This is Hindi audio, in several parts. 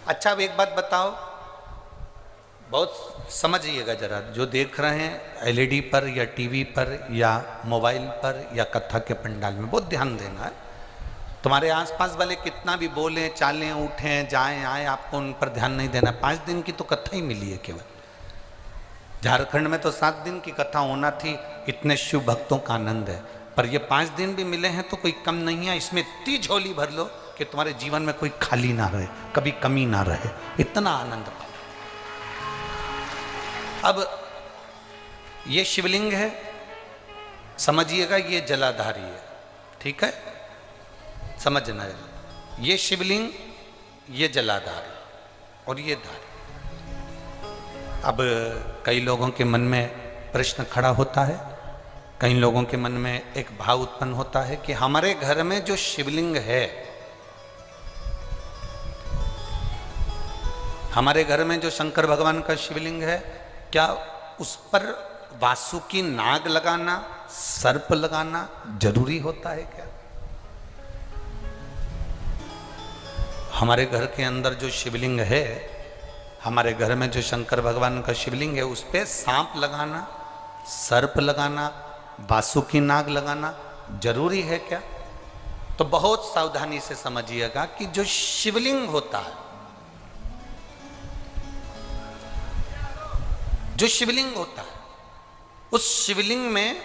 अच्छा अब एक बात बताओ, बहुत समझिएगा जरा, जो देख रहे हैं एलईडी पर या टीवी पर या मोबाइल पर या कथा के पंडाल में, बहुत ध्यान देना है। तुम्हारे आसपास वाले कितना भी बोलें चालें उठें जाएं आए, आपको उन पर ध्यान नहीं देना। 5 दिन की तो कथा ही मिली है केवल। झारखंड में तो 7 दिन की कथा होना थी, इतने शिव भक्तों का आनंद है, पर ये 5 दिन भी मिले हैं तो कोई कम नहीं है। इसमें इतनी झोली भर लो कि तुम्हारे जीवन में कोई खाली ना रहे, कभी कमी ना रहे, इतना आनंद पाओ। अब ये शिवलिंग है, समझिएगा, ये जलाधारी है, ठीक है, समझना है। ये शिवलिंग, ये जलाधारी और ये धारी। अब कई लोगों के मन में प्रश्न खड़ा होता है, कई लोगों के मन में एक भाव उत्पन्न होता है कि हमारे घर में जो शिवलिंग है, हमारे घर में जो शंकर भगवान का शिवलिंग है, क्या उस पर वासुकी नाग लगाना, सर्प लगाना जरूरी होता है क्या? हमारे घर के अंदर जो शिवलिंग है, हमारे घर में जो शंकर भगवान का शिवलिंग है, उस पे सांप लगाना, सर्प लगाना, वासुकी नाग लगाना जरूरी है क्या? तो बहुत सावधानी से समझिएगा कि जो शिवलिंग होता है, जो शिवलिंग होता है, उस शिवलिंग में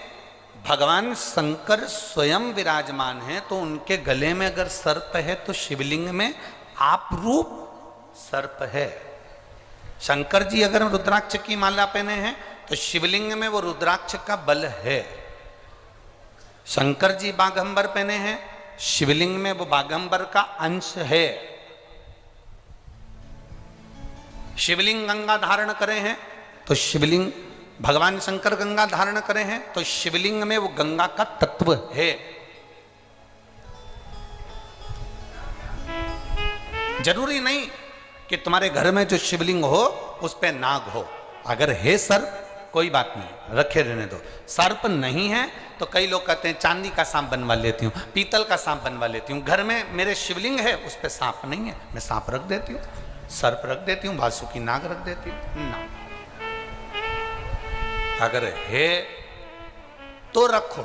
भगवान शंकर स्वयं विराजमान है। तो उनके गले में अगर सर्प है तो शिवलिंग में आप रूप सर्प है। शंकर जी अगर रुद्राक्ष की माला पहने हैं तो शिवलिंग में वो रुद्राक्ष का बल है। शंकर जी बाघंबर पहने हैं, शिवलिंग में वो बाघंबर का अंश है। शिवलिंग गंगा धारण करे हैं तो शिवलिंग, भगवान शंकर गंगा धारण करे हैं तो शिवलिंग में वो गंगा का तत्व है। जरूरी नहीं कि तुम्हारे घर में जो शिवलिंग हो उस पे नाग हो। अगर है सर्प कोई बात नहीं, रखे रहने दो। सर्प नहीं है तो कई लोग कहते हैं चांदी का सांप बनवा लेती हूँ, पीतल का सांप बनवा लेती हूँ। घर में मेरे शिवलिंग है, उस पे सांप नहीं है, मैं सांप रख देती हूँ, सर्प रख देती हूँ, वासुकी नाग रख देती हूँ ना। अगर है तो रखो,